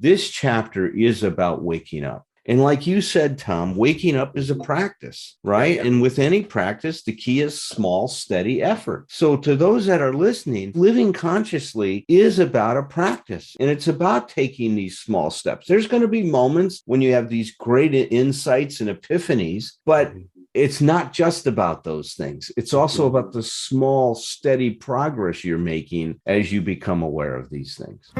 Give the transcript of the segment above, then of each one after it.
this chapter is about waking up. And like you said, Tom, waking up is a practice, right? And with any practice, the key is small, steady effort. So to those that are listening, living consciously is about a practice, and it's about taking these small steps. There's going to be moments when you have these great insights and epiphanies, but it's not just about those things. It's also about the small, steady progress you're making as you become aware of these things.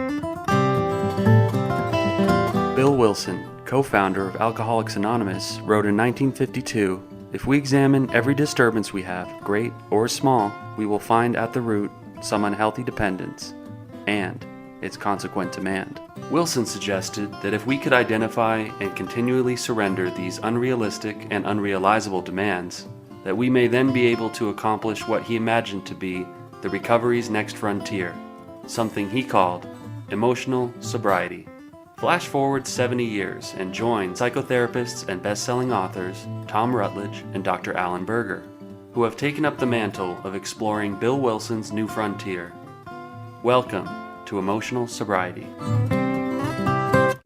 Bill Wilson, co-founder of Alcoholics Anonymous, wrote in 1952, "If we examine every disturbance we have, great or small, we will find at the root some unhealthy dependence and its consequent demand." Wilson suggested that if we could identify and continually surrender these unrealistic and unrealizable demands, that we may then be able to accomplish what he imagined to be the recovery's next frontier, something he called emotional sobriety. Flash forward 70 years and join psychotherapists and best-selling authors Tom Rutledge and Dr. Alan Berger, who have taken up the mantle of exploring Bill Wilson's new frontier. Welcome to Emotional Sobriety.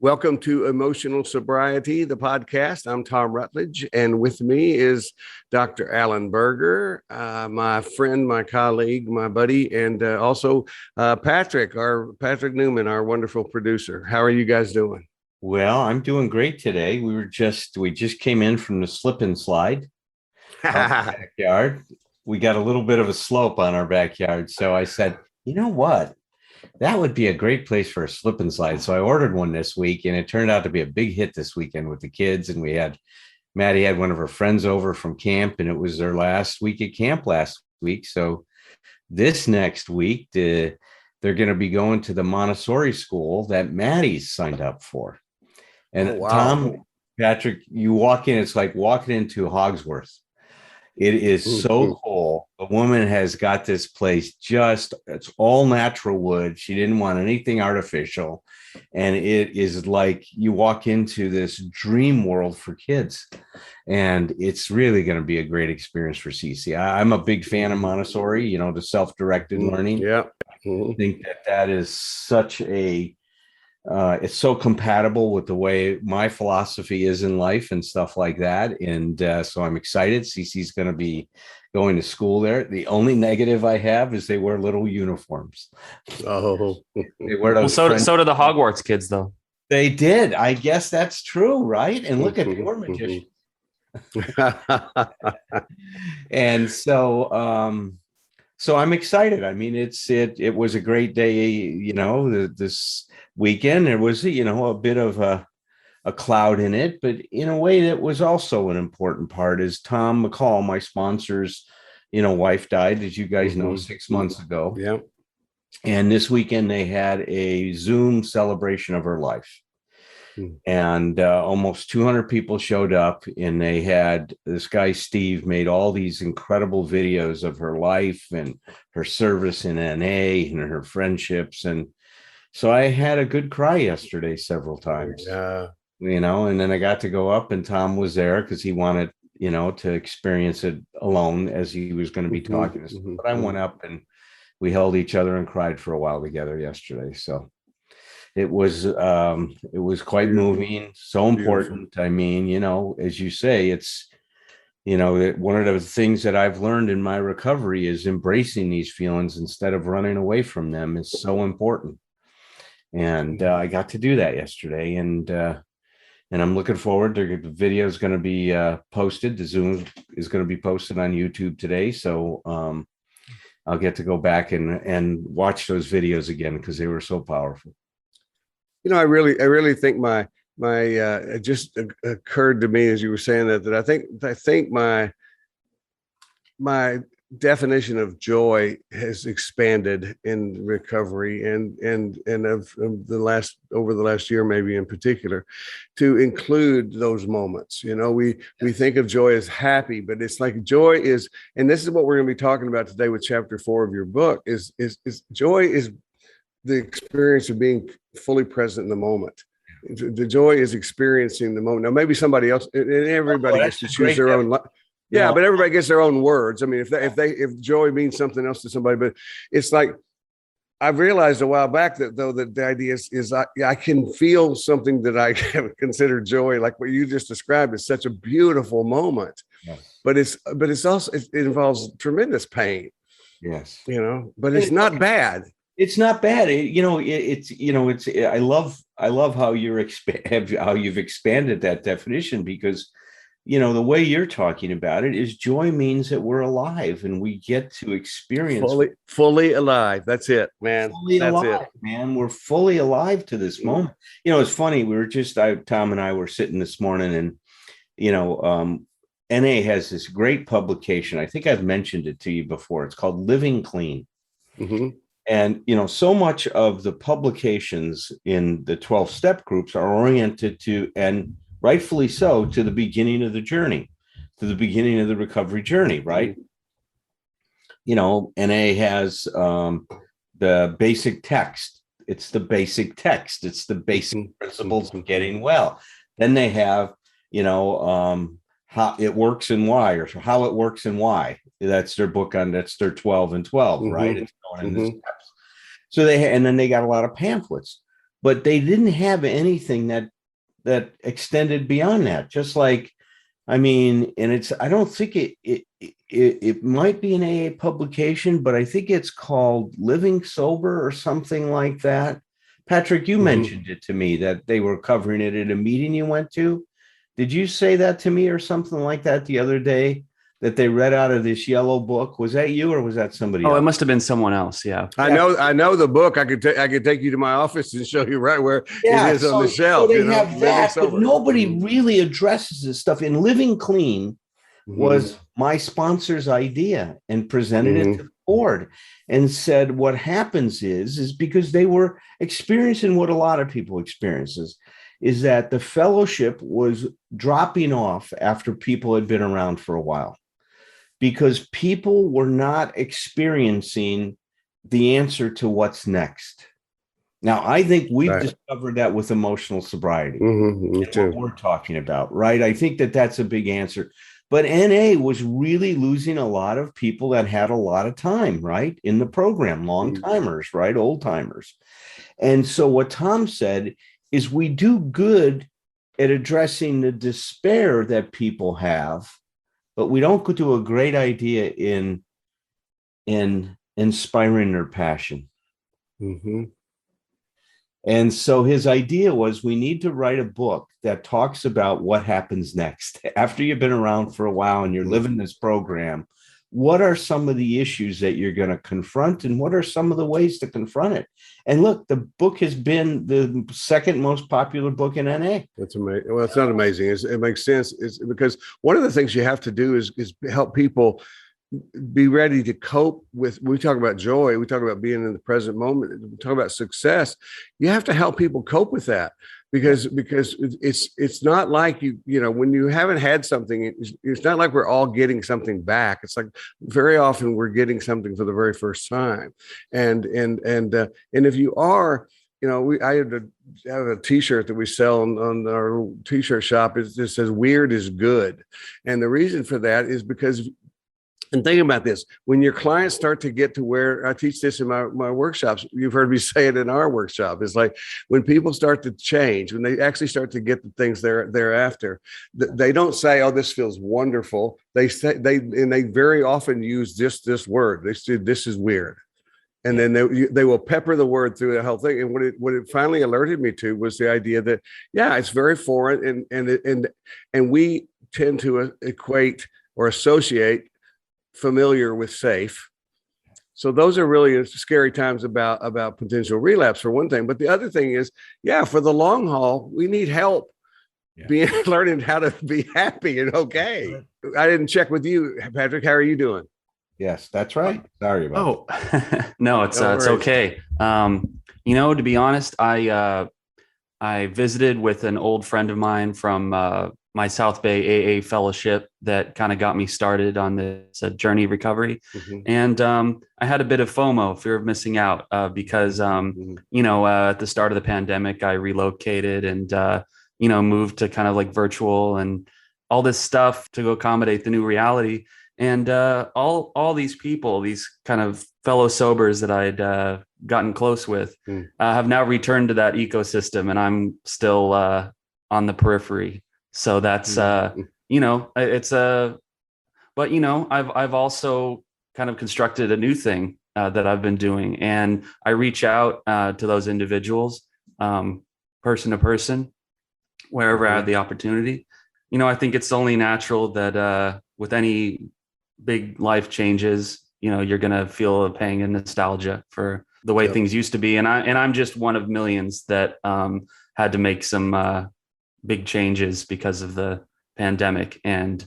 Welcome to Emotional Sobriety, the podcast. I'm Tom Rutledge, and with me is Dr. Alan Berger, my friend, my colleague, my buddy, and also Patrick Newman, our wonderful producer. How are you guys doing? Well, I'm doing great today. We just came in from the slip and slide backyard. We got a little bit of a slope on our backyard, so I said, you know what? That would be a great place for a slip and slide. So I ordered one this week, and it turned out to be a big hit this weekend with the kids. And Maddie had one of her friends over from camp, and it was their last week at camp last week. So this next week, they're going to be going to the Montessori school that Maddie's signed up for. And wow. Tom, Patrick, you walk in, it's like walking into Hogsworth. It is so cool. The woman has got this place it's all natural wood. She didn't want anything artificial. And it is like you walk into this dream world for kids. And it's really going to be a great experience for Cece. I'm a big fan of Montessori, the self-directed learning. Yeah. I think that is such it's so compatible with the way my philosophy is in life and stuff like that. And so I'm excited. Cece's going to be going to school there. The only negative I have is they wear little uniforms. Oh, they wear those. So do the Hogwarts kids, though. They did. I guess that's true, right? And look at your magician. And so I'm excited. I mean, it was a great day, this weekend. There was, a bit of a cloud in it, but in a way that was also an important part is Tom McCall, my sponsor's, wife died, as you guys know, 6 months ago. Yeah. And this weekend they had a Zoom celebration of her life. And almost 200 people showed up, and they had this guy, Steve, made all these incredible videos of her life and her service in NA and her friendships. And so I had a good cry yesterday several times, and then I got to go up, and Tom was there because he wanted, to experience it alone as he was going to be talking. But I went up and we held each other and cried for a while together yesterday. So it was quite moving, so important. Beautiful. I mean, as you say, it's, one of the things that I've learned in my recovery is embracing these feelings instead of running away from them is so important. And I got to do that yesterday, and I'm looking forward to the video is going to be posted. The Zoom is going to be posted on YouTube today. So I'll get to go back and watch those videos again because they were so powerful. I really think it just occurred to me as you were saying that I think my definition of joy has expanded in recovery and over the last year, maybe in particular, to include those moments. We think of joy as happy, but it's like joy is, and this is what we're going to be talking about today with chapter 4 of your book is joy is the experience of being fully present in the moment. The joy is experiencing the moment. Now, maybe somebody else, and everybody gets to choose their own. Yeah, but everybody gets their own words. I mean, if joy means something else to somebody, but it's like I've realized a while back that though that the idea is I can feel something that I consider joy, like what you just described, is such a beautiful moment. Yes. But it's also it involves tremendous pain, Yes. but it's not bad. It's not bad. It's I love how how you've expanded that definition, because the way you're talking about it is joy means that we're alive and we get to experience Fully alive. That's it, man. fully That's alive, it. man. We're fully alive to this moment. It's funny. We were Tom and I were sitting this morning, and NA has this great publication. I think I've mentioned it to you before. It's called Living Clean. Mm-hmm. And, so much of the publications in the 12-step groups are oriented to, and rightfully so, to the beginning of the journey, to the beginning of the recovery journey, right? NA has the basic text. It's the basic text. It's the basic principles of getting well. Then they have, how it works and why, or how it works and why. That's their book that's their 12 and 12, right? It's going in the steps. So and then they got a lot of pamphlets, but they didn't have anything that extended beyond that. Just like, I don't think it might be an AA publication, but I think it's called Living Sober or something like that. Patrick, you mentioned it to me that they were covering it at a meeting you went to. Did you say that to me or something like that the other day, that they read out of this yellow book? Was that you or was that somebody else? It must have been someone else. Yeah. I know the book. I could take you to my office and show you right where it is on the shelf. So they have that, but nobody really addresses this stuff. In Living Clean was my sponsor's idea, and presented it to the board and said, what happens is because they were experiencing what a lot of people experiences, is that the fellowship was dropping off after people had been around for a while, because people were not experiencing the answer to what's next. Now, I think we've discovered that with emotional sobriety, what we're talking about, right? I think that's a big answer. But NA was really losing a lot of people that had a lot of time, right, in the program, long timers, right, old timers. And so what Tom said is we do good at addressing the despair that people have, but we don't do a great idea in inspiring their passion. And so his idea was, we need to write a book that talks about what happens next after you've been around for a while and you're living this program. What are some of the issues that you're going to confront, and what are some of the ways to confront it? And look, the book has been the second most popular book in NA. That's amazing. Well, it's not amazing. It makes sense. It's because one of the things you have to do is help people be ready to cope with. We talk about joy. We talk about being in the present moment. We talk about success. You have to help people cope with that. Because it's not like when you haven't had something, it's not like we're all getting something back. It's like very often we're getting something for the very first time, and if you are, I have a T-shirt that we sell on our T-shirt shop. It just says "Weird is good," and the reason for that is because. And think about this, when your clients start to get to where I teach this in my workshops, you've heard me say it in our workshop. It's like when people start to change, when they actually start to get the things thereafter, they don't say, "Oh, this feels wonderful." They say they very often use this word. They say, "This is weird." And then they will pepper the word through the whole thing. And what it finally alerted me to was the idea that, it's very foreign. And we tend to equate or associate familiar with safe. So those are really scary times about potential relapse, for one thing. But the other thing is, for the long haul, we need help learning how to be happy and okay. I didn't check with you, Patrick. How are you doing? Yes, that's right. Sorry about that. No, it's okay. To be honest, I visited with an old friend of mine from my South Bay AA fellowship that kind of got me started on this journey of recovery. And I had a bit of FOMO, fear of missing out, because, at the start of the pandemic, I relocated and, moved to kind of like virtual and all this stuff to go accommodate the new reality. And all these people, these kind of fellow sobers that I'd gotten close with, have now returned to that ecosystem, and I'm still on the periphery. So that's it's but I've also kind of constructed a new thing that I've been doing, and I reach out to those individuals, person to person, wherever I have the opportunity. I think it's only natural that with any big life changes, you're going to feel a pang and nostalgia for the way things used to be. And I'm just one of millions that had to make some big changes because of the pandemic. And,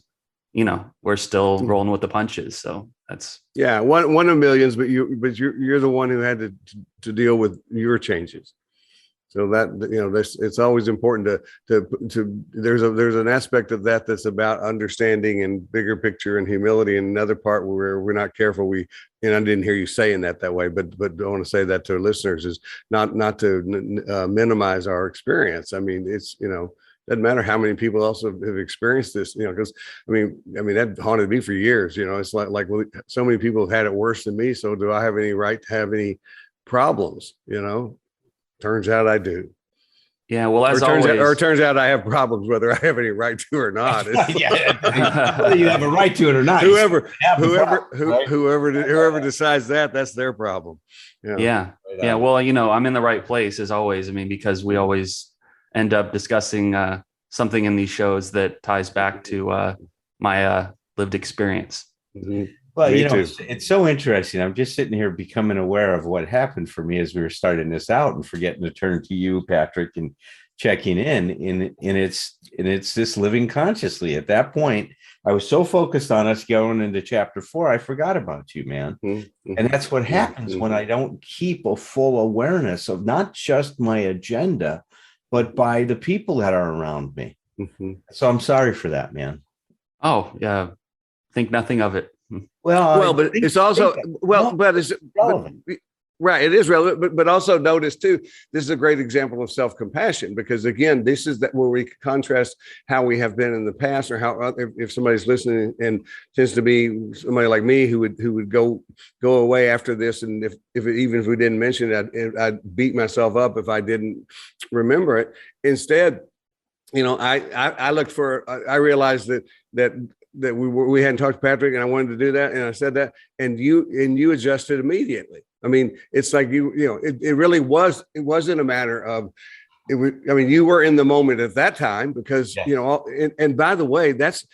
we're still rolling with the punches. So that's. Yeah. One of millions, but you're the one who had to deal with your changes. So that, it's always important to there's an aspect of that that's about understanding and bigger picture and humility, and another part where we're not careful. And I didn't hear you saying that way, but I want to say that to our listeners is not to minimize our experience. I mean, it's, doesn't matter how many people also have experienced this, because I mean, that haunted me for years. It's like well, so many people have had it worse than me. So do I have any right to have any problems? Turns out I do. Yeah, well, as always, it turns out I have problems whether I have any right to or not. Whether you have a right to it or not. Whoever decides that's their problem. Yeah. Well, I'm in the right place as always. I mean, because we always end up discussing something in these shows that ties back to my lived experience. Mm-hmm. Well, it's so interesting. I'm just sitting here becoming aware of what happened for me as we were starting this out, and forgetting to turn to you, Patrick, and checking in. And it's this living consciously. At that point, I was so focused on us going into chapter 4, I forgot about you, man. Mm-hmm. And that's what happens when I don't keep a full awareness of not just my agenda, but by the people that are around me. Mm-hmm. So I'm sorry for that, man. Oh, yeah. Think nothing of it. Well, but it's also right. It is relevant, but also notice too, this is a great example of self-compassion, because again, this is that where we contrast how we have been in the past, or how if somebody's listening and tends to be somebody like me who would go away after this, and even if we didn't mention it, I'd beat myself up if I didn't remember it. Instead, I looked for. I realized that we hadn't talked to Patrick, and I wanted to do that, and I said that, and you adjusted immediately. I mean, it's like it really was. It wasn't a matter of it. You were in the moment at that time, because and by the way, that's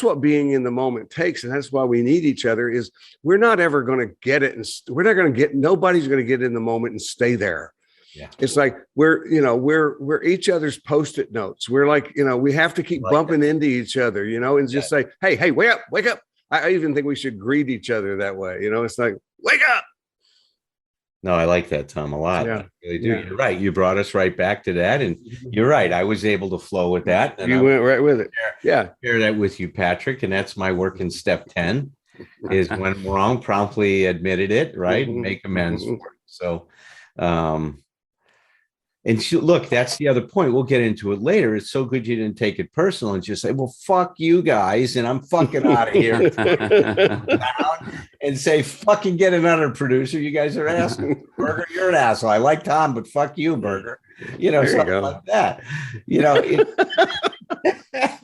what being in the moment takes, and that's why we need each other. Is we're not ever going to get it, and nobody's going to get in the moment and stay there. Yeah. It's like we're each other's Post-it notes. We're like, we have to keep bumping into each other, and just say, hey, wake up. I even think we should greet each other that way. It's like, wake up. No, I like that, Tom, a lot. Yeah. I really do. Yeah. You're right. You brought us right back to that. And you're right. I was able to flow with that. And you went right with it. Share that with you, Patrick. And that's my work in step 10 is when I'm wrong, promptly admitted it, right? And make amends for it. So, look, that's the other point. We'll get into it later. It's so good you didn't take it personal and just say, well, fuck you guys, and I'm fucking out of here. And say, fucking get another producer. You guys are assholes. Burger, you're an asshole. I like Tom, but fuck you, Burger. Something like that.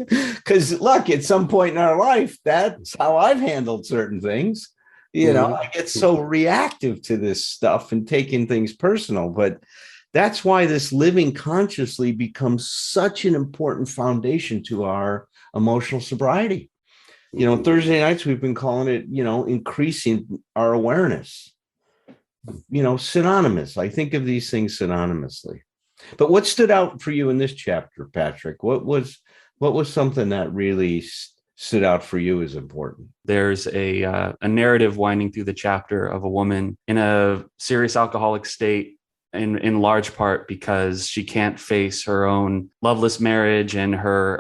Because look, at some point in our life, that's how I've handled certain things. I get so reactive to this stuff and taking things personal, but that's why this living consciously becomes such an important foundation to our emotional sobriety. Thursday nights, we've been calling it, increasing our awareness, synonymous. I think of these things synonymously. But what stood out for you in this chapter, Patrick? What was something that really stood out for you as important? There's a narrative winding through the chapter of a woman in a serious alcoholic state, in large part because she can't face her own loveless marriage and her,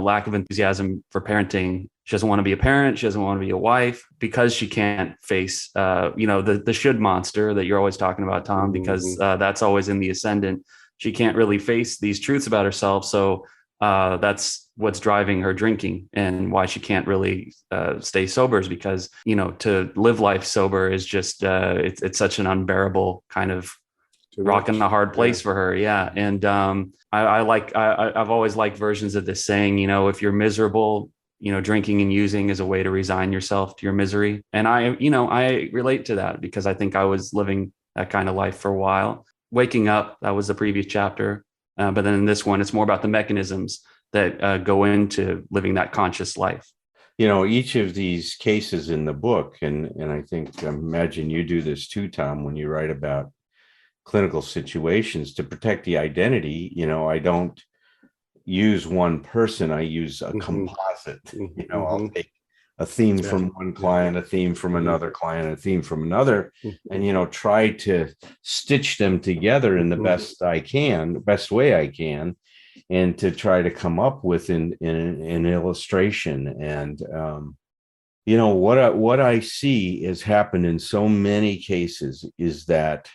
lack of enthusiasm for parenting. She doesn't want to be a parent. She doesn't want to be a wife because she can't face, the should monster that you're always talking about, Tom, because that's always in the ascendant. She can't really face these truths about herself. So that's what's driving her drinking and why she can't really stay sober is because, to live life sober is just it's such an unbearable kind of rock in a hard place for her. Yeah. And I've always liked versions of this saying, if you're miserable, drinking and using is a way to resign yourself to your misery. And I relate to that because I think I was living that kind of life for a while. Waking up, that was the previous chapter. But then in this one, it's more about the mechanisms that go into living that conscious life. Each of these cases in the book, and I imagine you do this too, Tom, when you write about clinical situations to protect the identity. I don't use one person, I use a composite. I'll take a theme from one client, a theme from another client, a theme from another, and try to stitch them together in the best way I can, and to try to come up with an illustration. And what I see is happen in so many cases is that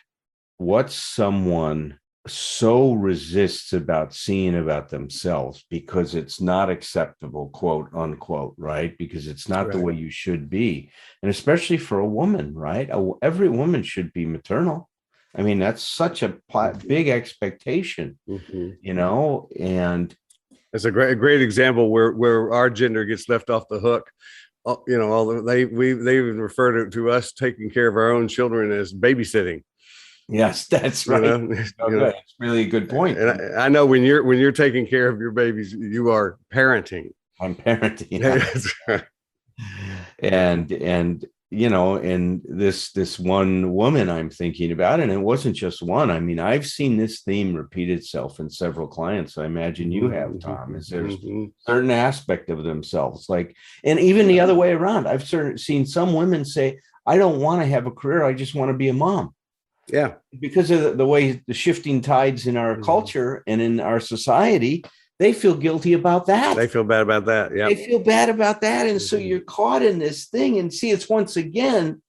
what someone so resists about seeing about themselves because it's not acceptable, quote unquote, right? Because it's not the way you should be. And especially for a woman, right? Every woman should be maternal. I mean, that's such a big expectation, and it's a great example where our gender gets left off the hook. Although they even refer to us taking care of our own children as babysitting. Yes, that's right. It's really a good point. And I know when you're taking care of your babies, you are parenting. I'm parenting. That's right. And this one woman I'm thinking about, and it wasn't just one. I mean, I've seen this theme repeat itself in several clients. I imagine you have, Tom. Is there's certain aspect of themselves, and even the other way around. I've seen some women say, "I don't want to have a career. I just want to be a mom." Yeah, because of the way the shifting tides in our culture and in our society, they feel guilty about that. They feel bad about that. Yeah, they feel bad about that, and so you're caught in this thing. And see, it's once again,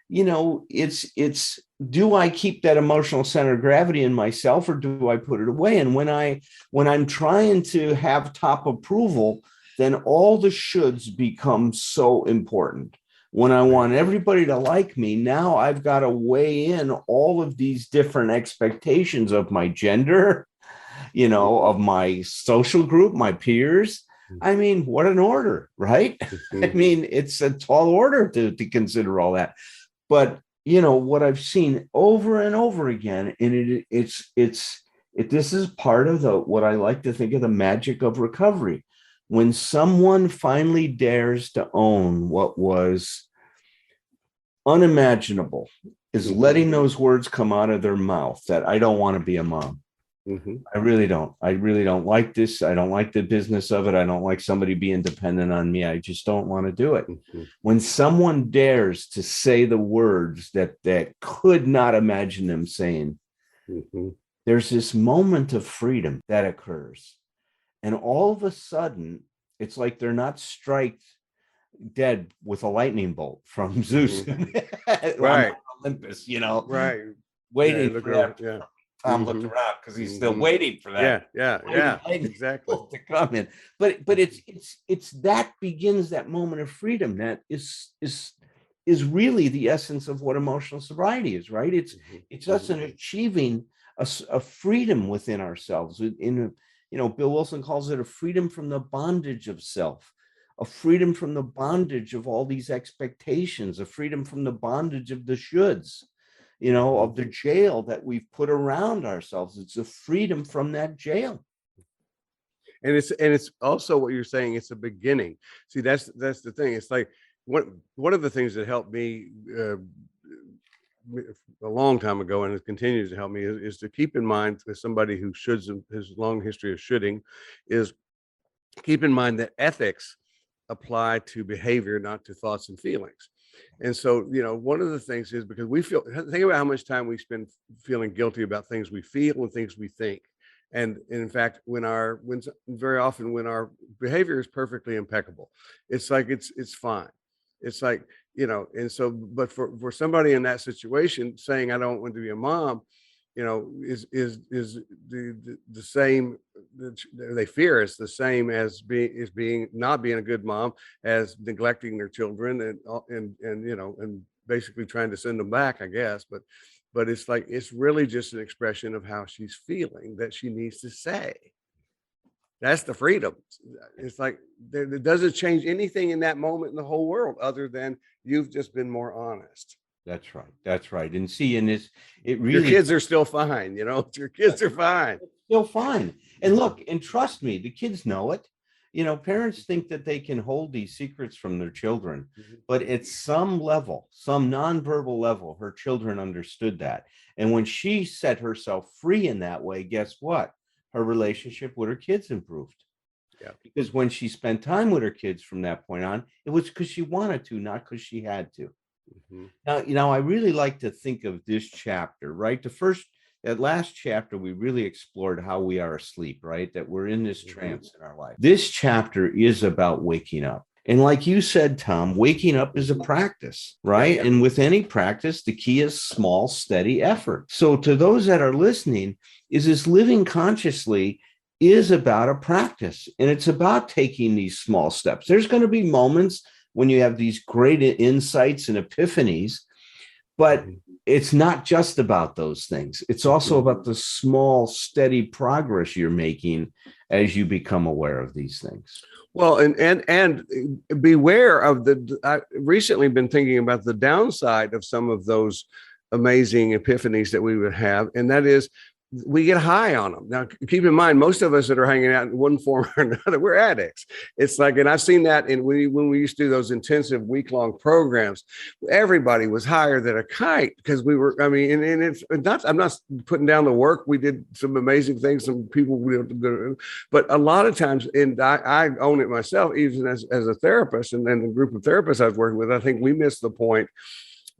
it's do I keep that emotional center of gravity in myself, or do I put it away? And when I'm trying to have top approval, then all the shoulds become so important. When I want everybody to like me, now I've got to weigh in all of these different expectations of my gender, of my social group, my peers. I mean, what an order, right? I mean, it's a tall order to consider all that. But, what I've seen over and over again, and this is part of what I like to think of the magic of recovery. When someone finally dares to own what was unimaginable, is letting those words come out of their mouth that I don't want to be a mom. I really don't. I really don't like this. I don't like the business of it. I don't like somebody being dependent on me. I just don't want to do it. When someone dares to say the words that could not imagine them saying, there's this moment of freedom that occurs. And all of a sudden, it's like they're not struck dead with a lightning bolt from Zeus, right? Olympus, right? Waiting for that. Tom looked around because he's still waiting for that. Yeah, exactly. To come in, but it's that begins that moment of freedom that is really the essence of what emotional sobriety is, right? It's us in achieving a freedom within ourselves. Bill Wilson calls it a freedom from the bondage of self, a freedom from the bondage of all these expectations, a freedom from the bondage of the shoulds, of the jail that we've put around ourselves. It's a freedom from that jail. And it's also what you're saying. It's a beginning. See, that's the thing. It's like one of the things that helped me a long time ago, and it continues to help me, is to keep in mind, as somebody who shoulds, his long history of shoulding, is keep in mind that ethics apply to behavior, not to thoughts and feelings. And so, one of the things is, because think about how much time we spend feeling guilty about things we feel and things we think. And in fact, very often when our behavior is perfectly impeccable, it's like, it's fine. It's like, and so, but for somebody in that situation saying, I don't want to be a mom, is the they fear it's the same as being not being a good mom, as neglecting their children and you know, and basically trying to send them back, I guess. But it's like, it's really just an expression of how she's feeling that she needs to say. That's the freedom. It's like it doesn't change anything in that moment in the whole world, other than you've just been more honest. That's right. That's right. And see, in this, it Your really kids are still fine, you know, your kids are fine. still fine. And look, and trust me, the kids know it. You know, parents think that they can hold these secrets from their children, but at some level, some nonverbal level, her children understood that. And when she set herself free in that way, guess what? Her relationship with her kids improved. Yeah. Because when she spent time with her kids from that point on, it was because she wanted to, not because she had to. Now, you know, I really like to think of this chapter, right? That last chapter, we really explored how we are asleep, right? That we're in this trance in our life. This chapter is about waking up. And like you said, Tom, waking up is a practice, right? Yeah. And with any practice, the key is small, steady effort. So to those that are listening, is this living consciously is about a practice, and it's about taking these small steps. There's going to be moments when you have these great insights and epiphanies, but it's not just about those things. It's also about the small, steady progress you're making as you become aware of these things. Well, and beware of I've recently been thinking about the downside of some of those amazing epiphanies that we would have, and that is we get high on them. Now, keep in mind, most of us that are hanging out in one form or another, we're addicts. It's like, and I've seen that when we used to do those intensive week-long programs, everybody was higher than a kite because we were, I mean, and it's not, I'm not putting down the work. We did some amazing things, some people, but a lot of times, and I own it myself, even as a therapist and then the group of therapists I was working with, I think we missed the point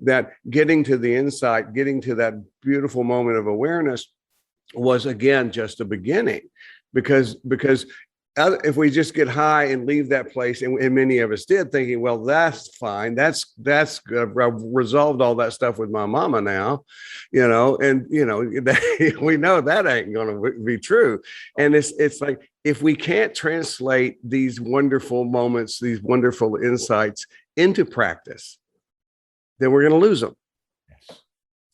that getting to the insight, getting to that beautiful moment of awareness was, again, just a beginning, because if we just get high and leave that place, and many of us did, thinking, well, that's fine, that's good, I've resolved all that stuff with my mama now, you know, and you know, we know that ain't going to be true. And it's like, if we can't translate these wonderful moments, these wonderful insights into practice, then we're going to lose them.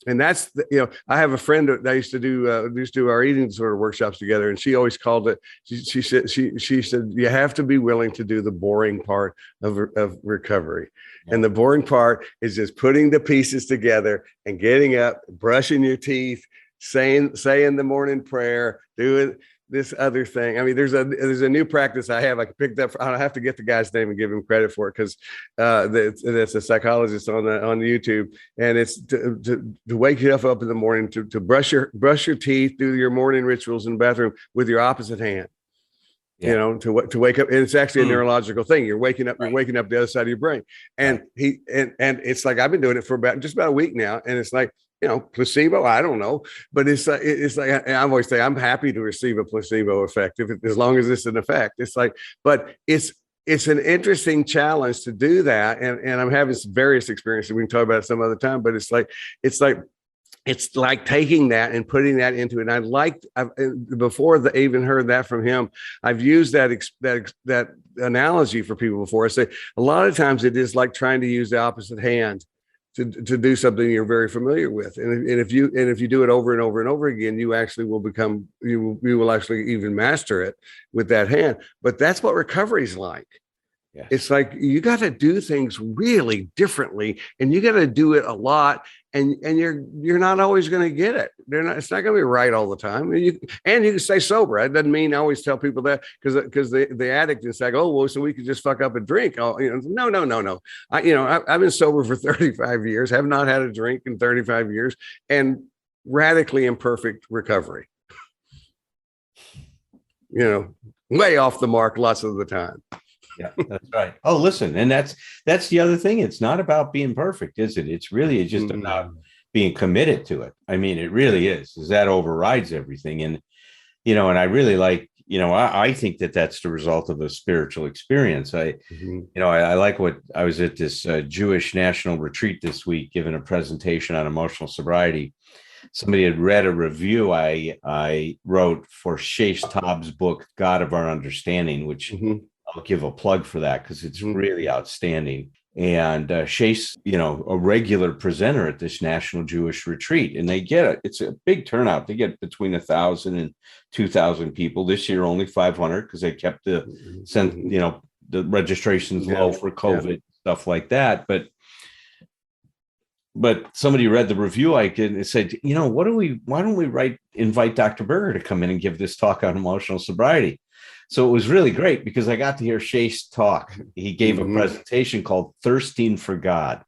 And that's, you know, I have a friend that I used to do our eating disorder workshops together, and she always called it. She said you have to be willing to do the boring part of recovery, and the boring part is just putting the pieces together and getting up, brushing your teeth, saying the morning prayer, doing this other thing. I mean, there's a new practice I have. I picked up. I have to get the guy's name and give him credit for it, because that's a psychologist on YouTube, and it's to wake you up in the morning, to brush your teeth, do your morning rituals in the bathroom with your opposite hand. Yeah. You know, to wake up, and it's actually a neurological thing. You're waking up. Right. You're waking up the other side of your brain, and and it's like, I've been doing it for just about a week now, and it's like, you know, placebo, I don't know, but it's like I always say, I'm happy to receive a placebo effect as long as it's an effect. It's like, but it's an interesting challenge to do that, and I'm having some various experiences. We can talk about it some other time, but it's like taking that and putting that into it. And before I even heard that from him, I've used that analogy for people before. I say a lot of times it is like trying to use the opposite hand to do something you're very familiar with, and if you do it over and over and over again, you actually will become, you will actually even master it with that hand. But that's what recovery is like. Yes. It's like you got to do things really differently, and you got to do it a lot, and you're not always going to get it. It's not going to be right all the time. And you can stay sober. That doesn't mean I always tell people that, because the addict is like, oh, well, so we could just fuck up and drink. Oh, you know, no. I've been sober for 35 years, have not had a drink in 35 years, and radically imperfect recovery. You know, way off the mark lots of the time. Yeah, that's right. Oh, listen, and that's the other thing. It's not about being perfect, is it? It's really just about being committed to it. I mean, it really is that overrides everything. And, you know, and I really like, you know, I think that's the result of a spiritual experience. I like what I was at this Jewish national retreat this week, giving a presentation on emotional sobriety. somebody had read a review I wrote for Shais Taub's book, God of Our Understanding, which I'll give a plug for that because it's really outstanding. And Shais, a regular presenter at this National Jewish Retreat, and it's a big turnout. They get between 1,000 and 2,000 people. This year, only 500 because they kept the registrations low for COVID, stuff like that. But somebody read the review I did and said, why don't we invite Dr. Berger to come in and give this talk on emotional sobriety? So it was really great because I got to hear Shais talk. He gave a presentation called Thirsting for God.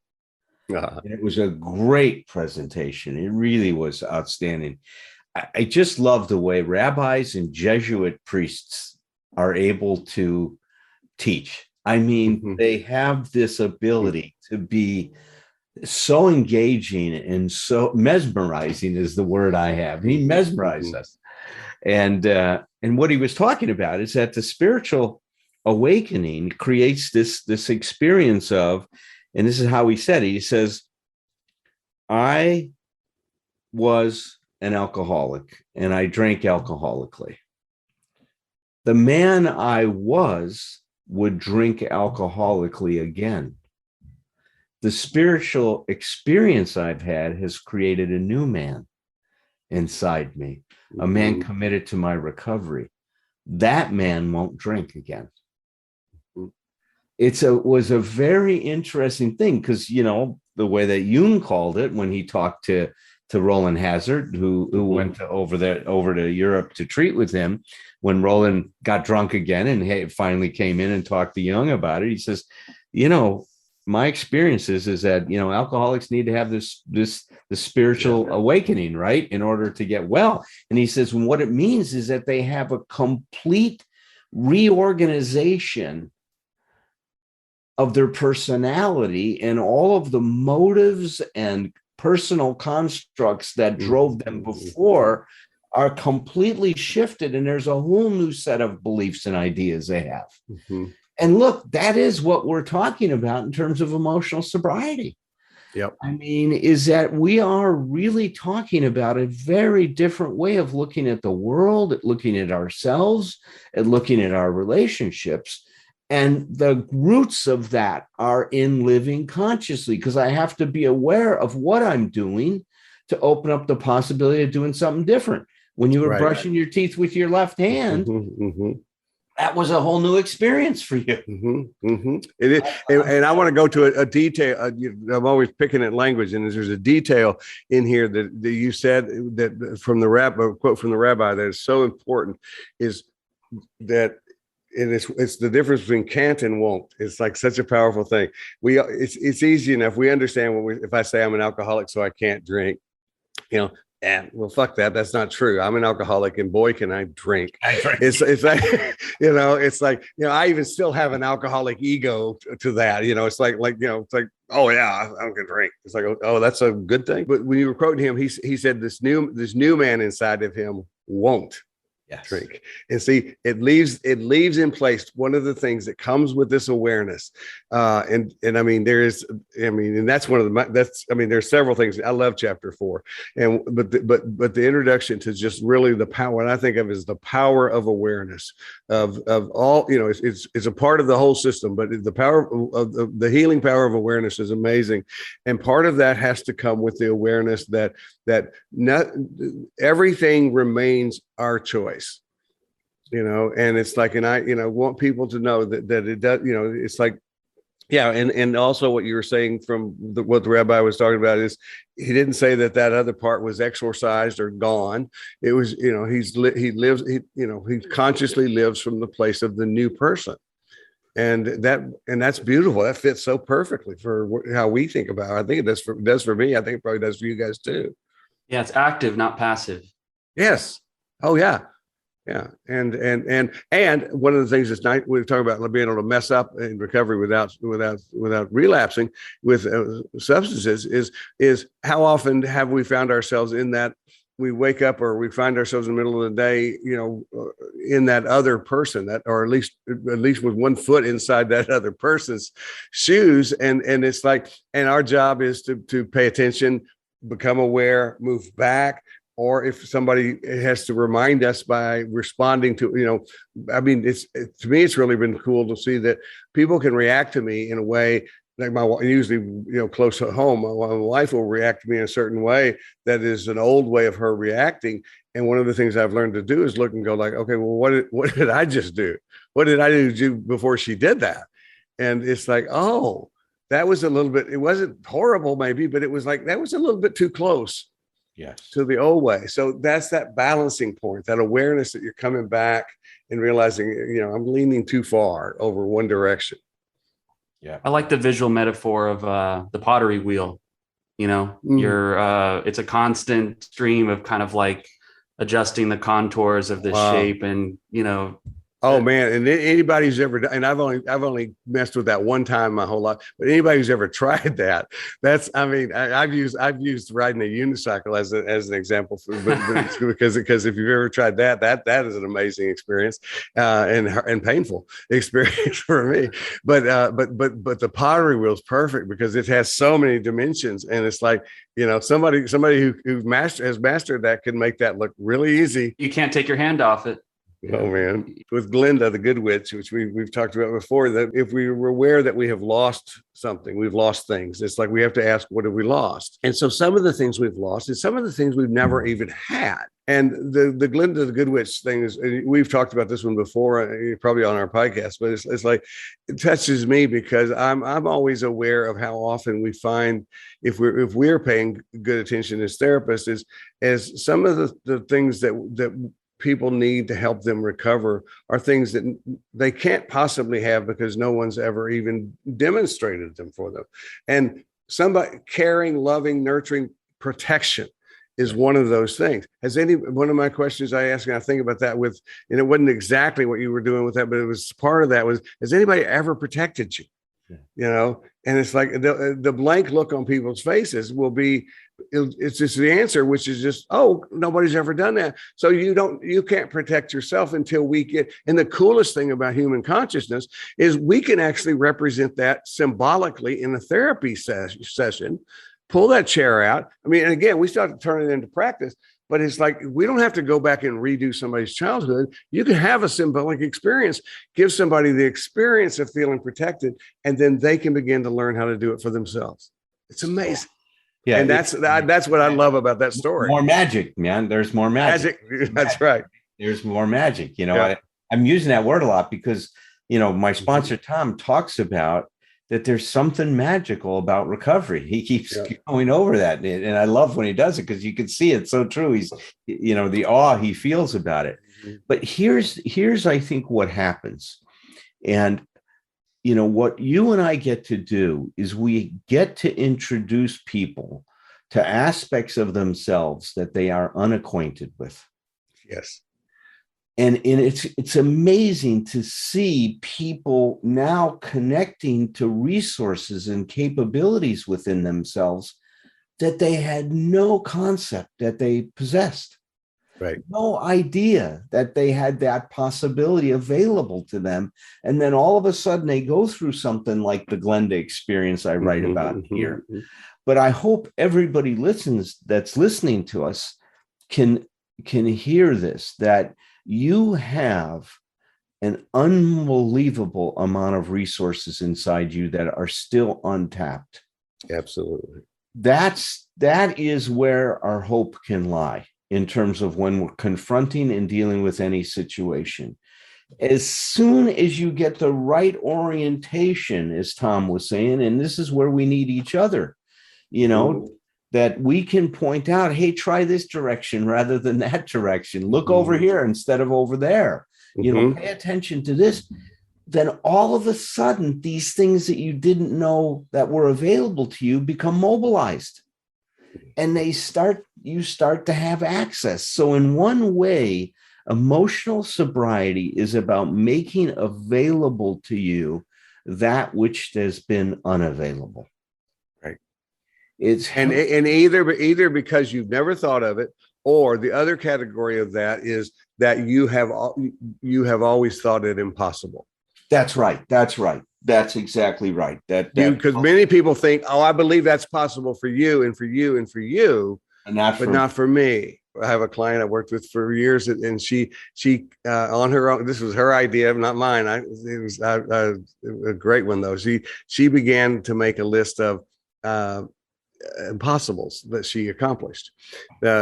And it was a great presentation. It really was outstanding. I just love the way rabbis and Jesuit priests are able to teach. I mean, they have this ability to be so engaging and so mesmerizing is the word I have. He mesmerized us. And what he was talking about is that the spiritual awakening creates this experience of, and this is how he said it. He says, I was an alcoholic and I drank alcoholically. The man I was would drink alcoholically again. The spiritual experience I've had has created a new man inside me, a man committed to my recovery. That man won't drink again. It was a very interesting thing because, the way that Jung called it when he talked to Roland Hazard, who went over to Europe to treat with him, when Roland got drunk again and finally came in and talked to Jung about it, he says, my experience is that, alcoholics need to have the spiritual awakening, right, in order to get well. And he says, what it means is that they have a complete reorganization of their personality and all of the motives and personal constructs that drove them before are completely shifted. And there's a whole new set of beliefs and ideas they have. And look, that is what we're talking about in terms of emotional sobriety. Yep. I mean, is that we are really talking about a very different way of looking at the world, at looking at ourselves, at looking at our relationships. And the roots of that are in living consciously, because I have to be aware of what I'm doing to open up the possibility of doing something different. When you were brushing your teeth with your left hand, that was a whole new experience for you. It is, and I want to go to a detail. I'm always picking at language, and there's a detail in here that you said that from the rabbi, a quote from the rabbi that is so important, is that. And it's the difference between can't and won't. It's like such a powerful thing. It's easy enough. We understand if I say I'm an alcoholic, so I can't drink, well, fuck that. That's not true. I'm an alcoholic, and boy, can I drink. It's like, it's like, I even still have an alcoholic ego to that. It's like, it's like, oh yeah, I'm gonna drink. It's like, oh, that's a good thing. But when you were quoting him, he said this new man inside of him won't drink. And see, it leaves in place one of the things that comes with this awareness. And I mean, and that's one of there's several things. I love chapter 4. But the introduction to just really the power, what I think of is the power of awareness of all, it's a part of the whole system, but the power of the healing power of awareness is amazing. And part of that has to come with the awareness that not everything remains our choice, and it's like, and I, want people to know that it does, it's like, and also what you were saying from what the rabbi was talking about is he didn't say that other part was exorcised or gone. It was, he consciously lives from the place of the new person. And that's beautiful. That fits so perfectly for how we think about it. I think it does for me. I think it probably does for you guys too. Yeah, it's active, not passive. Yes. Oh yeah. Yeah. And one of the things that's nice, we're talking about being able to mess up in recovery without relapsing with substances is how often have we found ourselves in that we wake up or we find ourselves in the middle of the day, in that other person, that, or at least with one foot inside that other person's shoes. And it's like, and our job is to pay attention, become aware, move back, or if somebody has to remind us by responding to, I mean, to me, it's really been cool to see that people can react to me in a way like usually, close at home, my wife will react to me in a certain way that is an old way of her reacting. And one of the things I've learned to do is look and go like, okay, well, what did I just do? What did I do before she did that? And it's like, oh, that was a little bit, it wasn't horrible maybe, but it was like, that was a little bit too close. Yes. To the old way. So that's that balancing point, that awareness that you're coming back and realizing, I'm leaning too far over one direction. Yeah. I like the visual metaphor of the pottery wheel. It's a constant stream of kind of like adjusting the contours of the shape and, Oh man! And anybody who's ever done, and I've only messed with that one time my whole life, but anybody who's ever tried that, I've used riding a unicycle as an example, because if you've ever tried that is an amazing experience, and painful experience for me. But the pottery wheel is perfect because it has so many dimensions, and it's like somebody who has mastered that can make that look really easy. You can't take your hand off it. Oh man, with Glenda, the good witch, which we've talked about before, that if we were aware that we have lost something, we've lost things. It's like we have to ask, what have we lost? And so some of the things we've lost is some of the things we've never even had. And the Glenda, the good witch thing is, we've talked about this one before, probably on our podcast, but it's like, it touches me because I'm always aware of how often we find, if we're paying good attention as therapists, as some of the things that people need to help them recover are things that they can't possibly have because no one's ever even demonstrated them for them. And somebody caring, loving, nurturing, protection is one of those things. One of my questions I ask, and I think about that and it wasn't exactly what you were doing with that, but it was part of that was, has anybody ever protected you? Yeah. And it's like the blank look on people's faces will be, it's just the answer, which is just, oh, nobody's ever done that. So you can't protect yourself until we get, and the coolest thing about human consciousness is we can actually represent that symbolically in a therapy session, pull that chair out. I mean, and again, we start to turn it into practice, but it's like, we don't have to go back and redo somebody's childhood. You can have a symbolic experience, give somebody the experience of feeling protected, and then they can begin to learn how to do it for themselves. It's amazing. Yeah. And that's what I love about that story. More magic, man. There's more magic. That's right. There's more magic. I'm using that word a lot because, my sponsor, Tom, talks about that there's something magical about recovery. He keeps going over that. And I love when he does it because you can see it's so true. He's, the awe he feels about it. But here's, I think, what happens. And, what you and I get to do is we get to introduce people to aspects of themselves that they are unacquainted with. Yes. And it's amazing to see people now connecting to resources and capabilities within themselves that they had no concept that they possessed. Right. No idea that they had that possibility available to them. And then all of a sudden they go through something like the Glenda experience I write about here. But I hope everybody that's listening to us can hear this, that you have an unbelievable amount of resources inside you that are still untapped. Absolutely. That is where our hope can lie in terms of when we're confronting and dealing with any situation. As soon as you get the right orientation, as Tom was saying, and this is where we need each other, that we can point out, hey, try this direction rather than that direction. Look over here instead of over there. Pay attention to this. Then all of a sudden, these things that you didn't know that were available to you become mobilized. And you start to have access. So in one way, emotional sobriety is about making available to you that which has been unavailable. Right. It's and either because you've never thought of it, or the other category of that is that you have always thought it impossible. That's right. That's exactly right. Because many people think, oh, I believe that's possible for you and for you and for you, but not for me. I have a client I worked with for years, and she on her own. This was her idea, not mine. It was a great one though. She began to make a list of impossibles that she accomplished.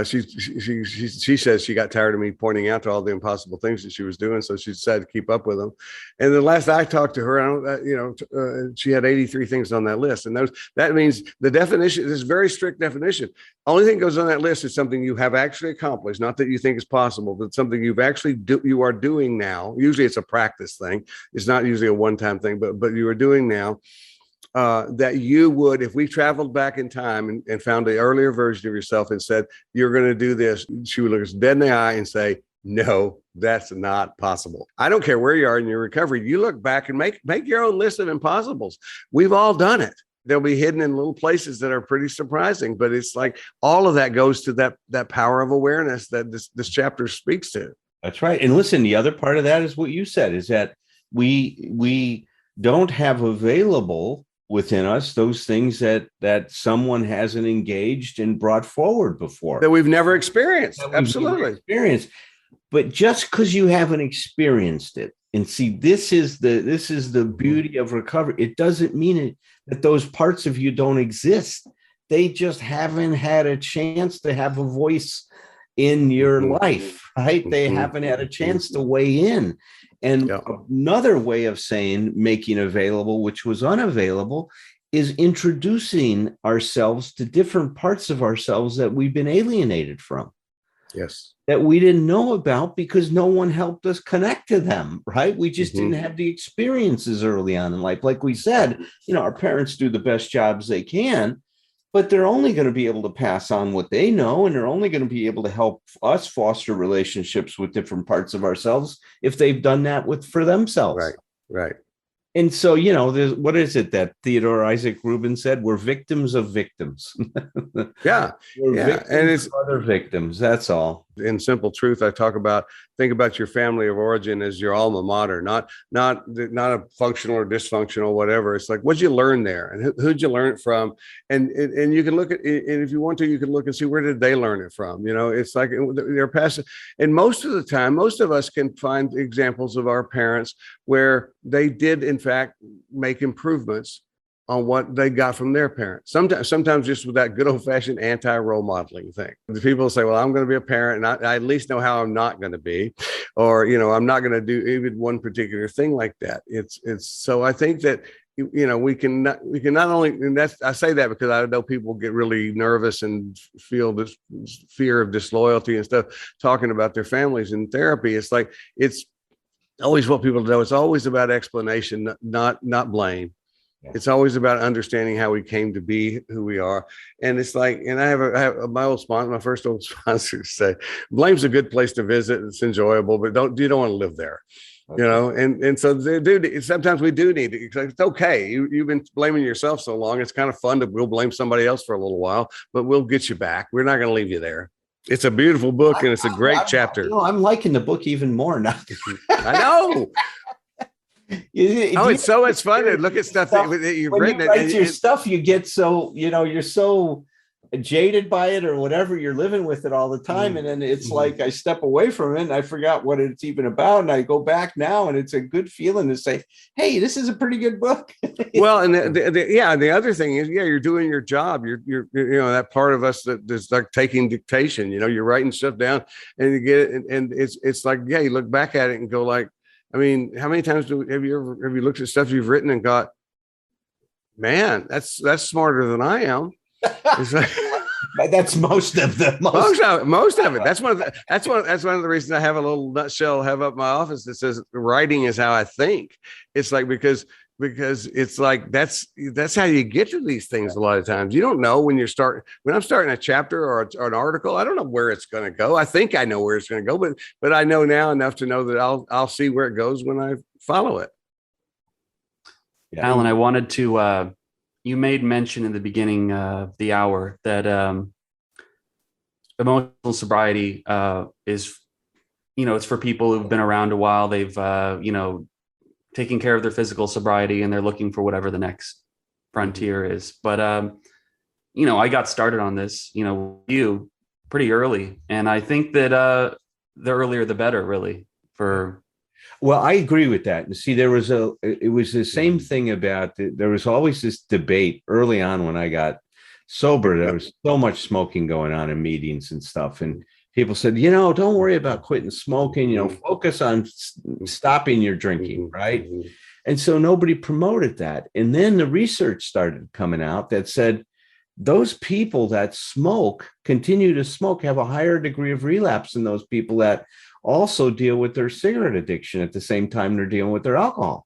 She says she got tired of me pointing out to all the impossible things that she was doing, so she decided to keep up with them. And the last I talked to her, she had 83 things on that list, and that means the definition is very strict definition. Only thing that goes on that list is something you have actually accomplished, not that you think is possible, but something you've actually you are doing now. Usually, it's a practice thing. It's not usually a one-time thing, but you are doing now. That you would, if we traveled back in time and found the earlier version of yourself and said, you're going to do this, she would look us dead in the eye and say, no, that's not possible. I don't care where you are in your recovery. You look back and make your own list of impossibles. We've all done it. They'll be hidden in little places that are pretty surprising, but it's like all of that goes to that power of awareness that this chapter speaks to. That's right. And listen, the other part of that is what you said, is that we don't have available within us those things that someone hasn't engaged and brought forward before, that we've never experienced. Absolutely. But just because you haven't experienced it, and see, this is the beauty of recovery. It doesn't mean that those parts of you don't exist. They just haven't had a chance to have a voice in your life, right? They haven't had a chance to weigh in. And another way of saying making available, which was unavailable, is introducing ourselves to different parts of ourselves that we've been alienated from. Yes. That we didn't know about because no one helped us connect to them, right? We just didn't have the experiences early on in life. Like we said, our parents do the best jobs they can, but they're only going to be able to pass on what they know, and they're only going to be able to help us foster relationships with different parts of ourselves if they've done that for themselves. Right. And so, what is it that Theodore Isaac Rubin said? We're victims of victims. Yeah. We're victims and it's other victims. That's all. In simple truth, I think about your family of origin as your alma mater, not a functional or dysfunctional, whatever. It's like, what'd you learn there, and who'd you learn it from? And you can look at, and if you want to, you can look and see, where did they learn it from? It's like they're passing. And most of the time, most of us can find examples of our parents where they did, in fact, make improvements on what they got from their parents. Sometimes just with that good old fashioned anti-role modeling thing. The people say, well, I'm going to be a parent, and I at least know how I'm not going to be, or, I'm not going to do even one particular thing like that. It's so I think that, we can not only, and I say that because I know people get really nervous and feel this fear of disloyalty and stuff, talking about their families in therapy. It's like, it's always what people know. It's always about explanation, not blame. Yeah. It's always about understanding how we came to be who we are. And it's like, and I have my first old sponsor say, blame's a good place to visit. It's enjoyable, but you don't want to live there. Okay. And so they do. Sometimes we do need it. It's okay. You've been blaming yourself so long. It's kind of fun we'll blame somebody else for a little while, but we'll get you back. We're not going to leave you there. It's a beautiful book, and it's a great chapter. I'm liking the book even more now. I know. It's so much fun to look at stuff that you've written. You write your stuff, you get so, you're so jaded by it or whatever, you're living with it all the time. And then it's like I step away from it and I forgot what it's even about. And I go back now, and it's a good feeling to say, hey, this is a pretty good book. Well, and the other thing is, you're doing your job. You're that part of us that is like taking dictation, you're writing stuff down, and you get it. And it's like, you look back at it and go like, I mean, how many times have you looked at stuff you've written and got, man, that's smarter than I am. That's most of them. Most of it. That's one of the reasons I have a little nutshell have up my office that says writing is how I think. It's like because it's like that's how you get to these things. A lot of times you don't know when I'm starting a chapter or an article. I don't know where it's going to go. I think I know where it's going to go, but I know now enough to know that I'll see where it goes when I follow it. Yeah. Alan, I wanted to. You made mention in the beginning of the hour that emotional sobriety is, it's for people who've been around a while. They've taking care of their physical sobriety, and they're looking for whatever the next frontier is. But I got started on this, you pretty early, and I think that the earlier the better, really. Well, I agree with that. And see, it was the same thing about there was always this debate early on when I got sober. There was so much smoking going on in meetings and stuff. And people said, don't worry about quitting smoking, focus on stopping your drinking, right? And so nobody promoted that. And then the research started coming out that said those people that continue to smoke, have a higher degree of relapse than those people that also deal with their cigarette addiction at the same time they're dealing with their alcohol.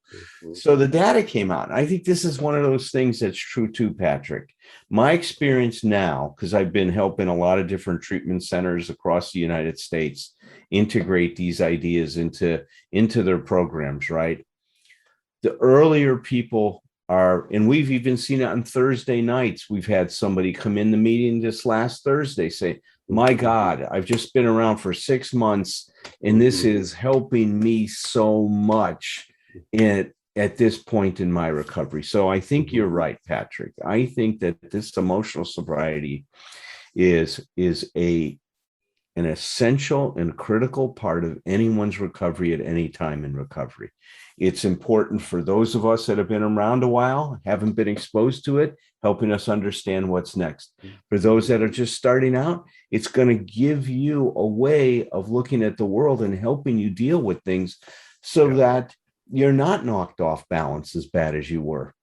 So the data came out. I think this is one of those things that's true too, Patrick. My experience now, because I've been helping a lot of different treatment centers across the United States integrate these ideas into their programs, right? The earlier people are, and we've even seen it on Thursday nights. We've had somebody come in the meeting this last Thursday say, my God, I've just been around for 6 months and this is helping me so much at this point in my recovery. So I think you're right, Patrick. I think that this emotional sobriety is an essential and critical part of anyone's recovery at any time in recovery. It's important for those of us that have been around a while, haven't been exposed to it, helping us understand what's next. For those that are just starting out, it's going to give you a way of looking at the world and helping you deal with things so that you're not knocked off balance as bad as you were,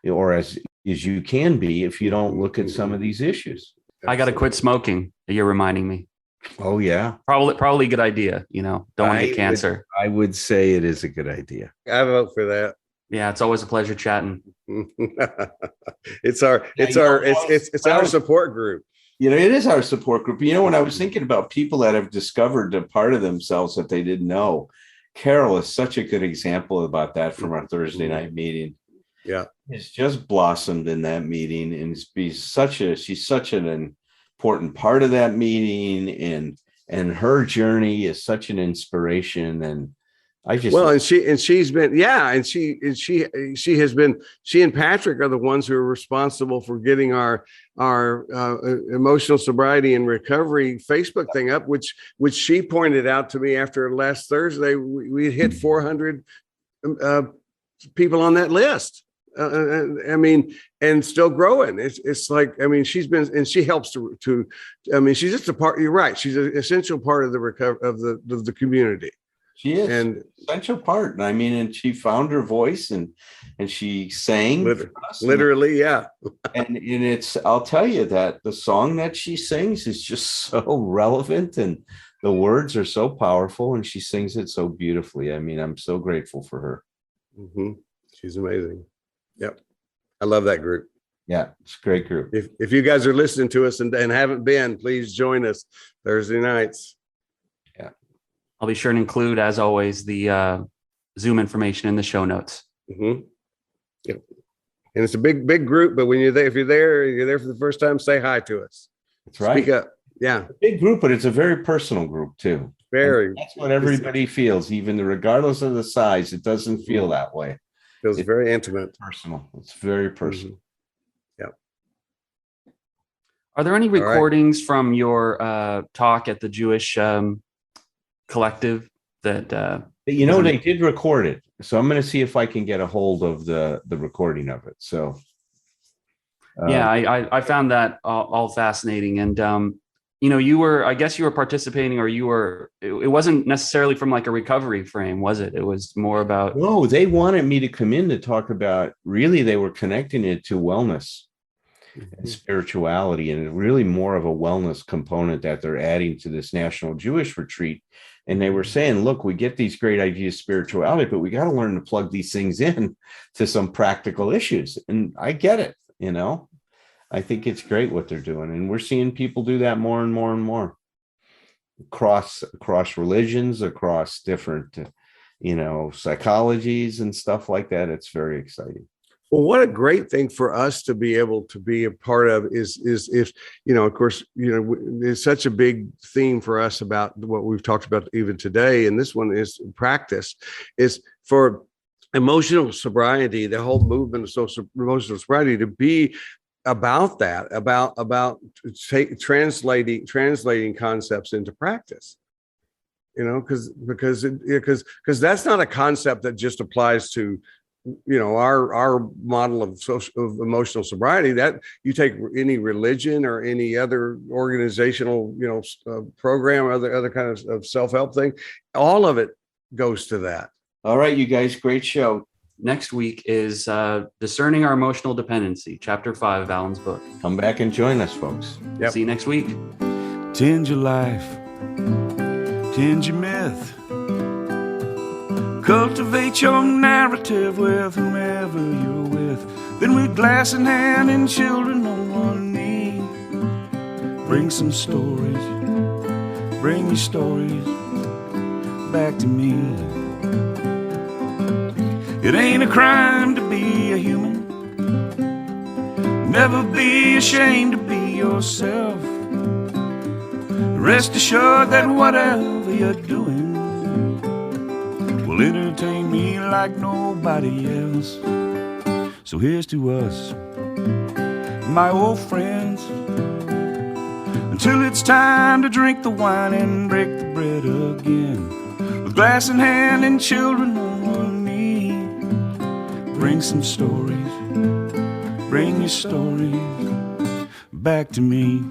or as you can be if you don't look at some of these issues. I got to quit smoking. You're reminding me. Oh, yeah. Probably a good idea. Don't want to get cancer. I would say it is a good idea. I vote for that. Yeah, it's always a pleasure chatting. It's our support group. It is our support group. When I was thinking about people that have discovered a part of themselves that they didn't know, Carol is such a good example about that from our Thursday night meeting. Yeah. It's just blossomed in that meeting, and she's such an important part of that meeting, and her journey is such an inspiration. And she and Patrick are the ones who are responsible for getting our emotional sobriety and recovery Facebook thing up, which she pointed out to me after last Thursday. We hit 400 people on that list. And still growing. It's like, she's been, and she helps to she's just a part. You're right. She's an essential part of the the community. She is an essential part. And she found her voice and she sang literally. Yeah. and I'll tell you that the song that she sings is just so relevant, and the words are so powerful, and she sings it so beautifully. I'm so grateful for her. Mm-hmm. She's amazing. Yep. I love that group. Yeah, it's a great group. If you guys are listening to us and haven't been, please join us Thursday nights. Yeah. I'll be sure to include, as always, the Zoom information in the show notes. Mm-hmm. Yep. And it's a big group, but when you're there, if you're there for the first time, say hi to us. That's right. Speak up. Yeah. A big group, but it's a very personal group too. Very. And that's what everybody feels, even regardless of the size. It doesn't feel that way. Feels very intimate. Personal. It's very personal. Mm-hmm. Yeah. Are there any recordings from your talk at the Jewish collective that they did record it, so I'm going to see if I can get a hold of the recording of it. So I found that all fascinating. And I guess you were participating, or it wasn't necessarily from like a recovery frame, was it? It was more about. No, they wanted me to come in to talk about, really, they were connecting it to wellness and spirituality, and really more of a wellness component that they're adding to this National Jewish Retreat. And they were saying, look, we get these great ideas of spirituality, but we got to learn to plug these things in to some practical issues. And I get it, I think it's great what they're doing. And we're seeing people do that more and more and more across religions, across different, psychologies and stuff like that. It's very exciting. Well, what a great thing for us to be able to be a part of is if, of course, it's such a big theme for us about what we've talked about even today. And this one is practice, is for emotional sobriety, the whole movement of social emotional sobriety, to be about that, about translating concepts into practice. You know, because that's not a concept that just applies to, you know, our model of emotional sobriety. That you take any religion or any other organizational, you know, program, or other kind of self-help thing, all of it goes to that. All right, you guys, great show. Next week is Discerning Our Emotional Dependency, Chapter 5 of Alan's book. Come back and join us, folks. Yep. See you next week. Tend your life, tend your myth, cultivate your narrative with whomever you're with. Then with glass in hand and children on one knee, bring some stories, bring your stories back to me. It ain't a crime to be a human. Never be ashamed to be yourself. Rest assured that whatever you're doing will entertain me like nobody else. So here's to us, my old friends, until it's time to drink the wine and break the bread again. With glass in hand and children on one knee, bring some stories, bring your stories back to me.